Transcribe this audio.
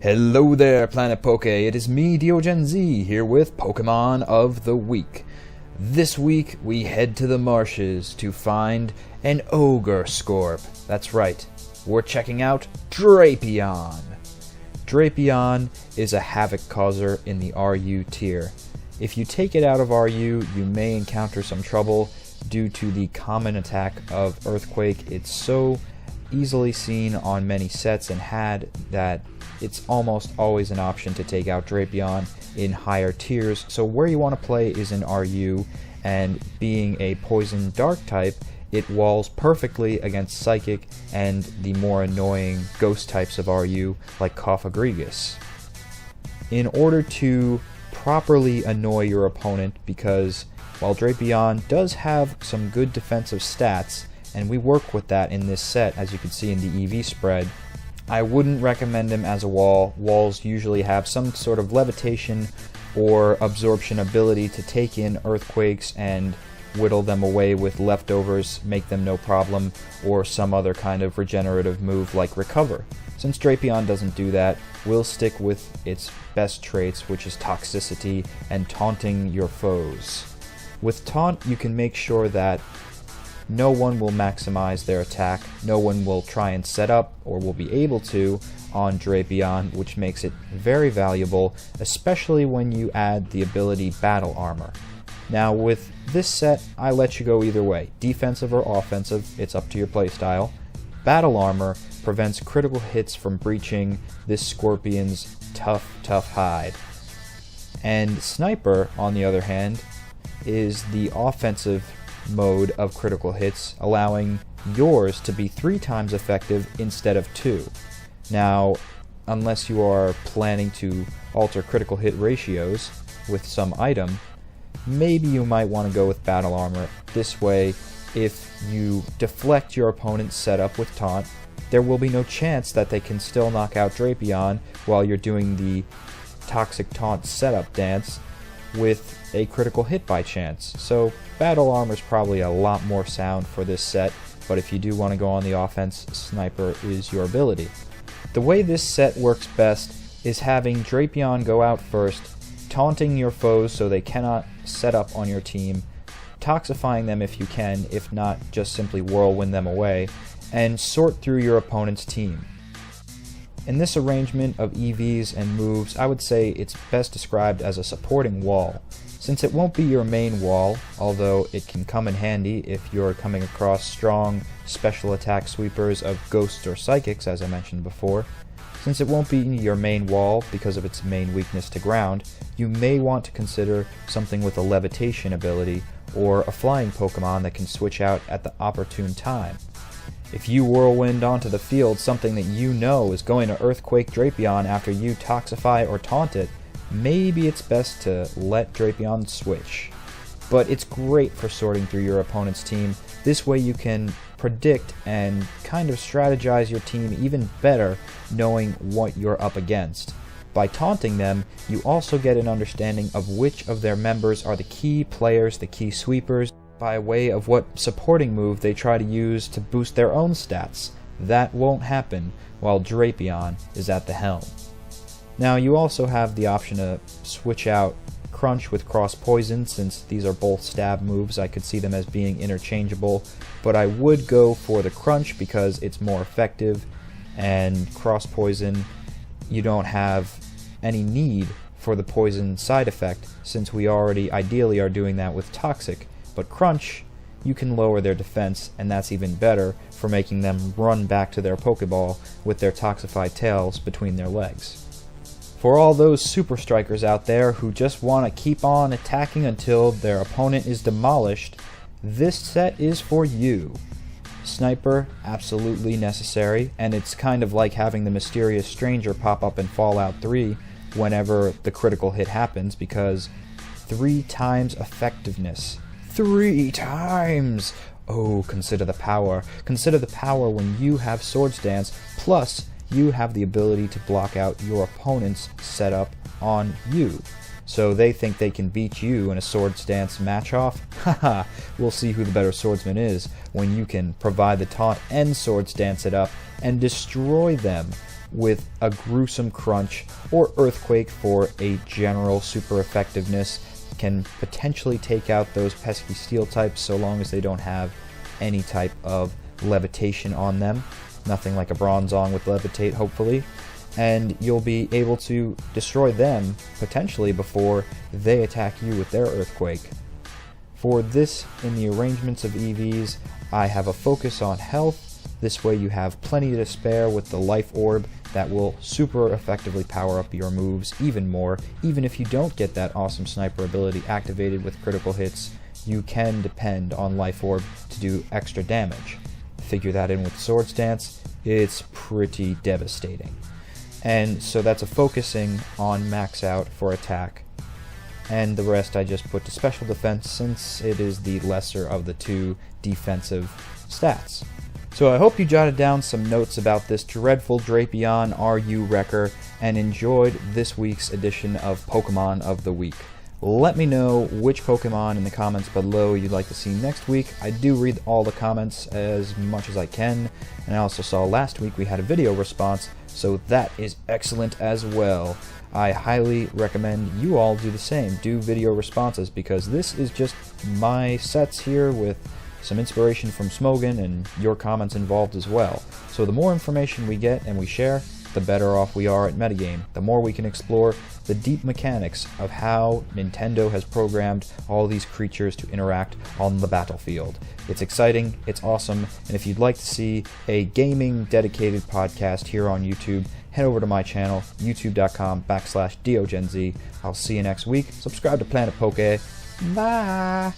Hello there, Planet Poke. It is me, DeogenZ, here with Pokemon of the Week. This week, we head to the marshes to find an Ogre Scorp. That's right, we're checking out Drapion. Drapion is a havoc causer in the RU tier. If you take it out of RU, you may encounter some trouble due to the common attack of Earthquake. It's so easily seen on many sets and had that it's almost always an option to take out Drapion in higher tiers. So where you want to play is in RU, and being a poison dark type, it walls perfectly against Psychic and the more annoying ghost types of RU like Coffagrigus. In order to properly annoy your opponent, because while Drapion does have some good defensive stats, and we work with that in this set as you can see in the EV spread, I wouldn't recommend him as a wall. Walls usually have some sort of levitation or absorption ability to take in earthquakes and whittle them away with leftovers, make them no problem, or some other kind of regenerative move like recover. Since Drapion doesn't do that, we'll stick with its best traits, which is toxicity and taunting your foes. With taunt, you can make sure that no one will maximize their attack, no one will try and set up, or will be able to, on Drapion, which makes it very valuable, especially when you add the ability Battle Armor. Now with this set, I let you go either way, defensive or offensive, it's up to your playstyle. Battle Armor prevents critical hits from breaching this Scorpion's tough hide. And Sniper, on the other hand, is the offensive mode of critical hits, allowing yours to be 3 times effective instead of 2. Now, unless you are planning to alter critical hit ratios with some item, maybe you might want to go with Battle Armor. This way, if you deflect your opponent's setup with taunt, there will be no chance that they can still knock out Drapion while you're doing the toxic taunt setup dance with a critical hit by chance. So Battle Armor is probably a lot more sound for this set, but if you do want to go on the offense, Sniper is your ability. The way this set works best is having Drapion go out first, taunting your foes so they cannot set up on your team, toxifying them if you can, if not just simply whirlwind them away, and sort through your opponent's team. In this arrangement of EVs and moves, I would say it's best described as a supporting wall. Since it won't be your main wall, although it can come in handy if you're coming across strong special attack sweepers of ghosts or psychics, as I mentioned before, since it won't be your main wall because of its main weakness to ground, you may want to consider something with a levitation ability or a flying Pokemon that can switch out at the opportune time. If you whirlwind onto the field something that you know is going to Earthquake Drapion after you toxify or taunt it, maybe it's best to let Drapion switch. But it's great for sorting through your opponent's team. This way you can predict and kind of strategize your team even better knowing what you're up against. By taunting them, you also get an understanding of which of their members are the key players, the key sweepers, by way of what supporting move they try to use to boost their own stats. That won't happen while Drapion is at the helm. Now you also have the option to switch out Crunch with Cross Poison, since these are both stab moves. I could see them as being interchangeable, but I would go for the Crunch because it's more effective, and Cross Poison, you don't have any need for the poison side effect since we already ideally are doing that with Toxic. But Crunch, you can lower their defense, and that's even better for making them run back to their Pokeball with their toxified tails between their legs. For all those Super Strikers out there who just want to keep on attacking until their opponent is demolished, this set is for you. Sniper, absolutely necessary, and it's kind of like having the mysterious stranger pop up in Fallout 3 whenever the critical hit happens, because 3 times effectiveness. 3 times! Oh, consider the power. Consider the power when you have Swords Dance, plus you have the ability to block out your opponent's setup on you. So they think they can beat you in a Swords Dance match-off? Haha, we'll see who the better swordsman is when you can provide the taunt and Swords Dance it up and destroy them with a gruesome crunch, or earthquake for a general super effectiveness. Can potentially take out those pesky steel types so long as they don't have any type of levitation on them. Nothing like a Bronzong with levitate, hopefully. And you'll be able to destroy them potentially before they attack you with their earthquake. For this, in the arrangements of EVs, I have a focus on health. This way you have plenty to spare with the life orb that will super effectively power up your moves even more. Even if you don't get that awesome sniper ability activated with critical hits, you can depend on life orb to do extra damage. Figure that in with sword stance, it's pretty devastating. And so that's a focusing on max out for attack. And the rest I just put to special defense since it is the lesser of the two defensive stats. So I hope you jotted down some notes about this dreadful Drapion RU Wrecker and enjoyed this week's edition of Pokemon of the Week. Let me know which Pokemon in the comments below you'd like to see next week. I do read all the comments as much as I can, and I also saw last week we had a video response, so that is excellent as well. I highly recommend you all do the same. Do video responses, because this is just my sets here with some inspiration from Smogan and your comments involved as well. So the more information we get and we share, the better off we are at metagame. The more we can explore the deep mechanics of how Nintendo has programmed all these creatures to interact on the battlefield. It's exciting, it's awesome, and if you'd like to see a gaming dedicated podcast here on YouTube, head over to my channel, youtube.com/DeogenZ. I'll see you next week. Subscribe to Planet Poke. Bye!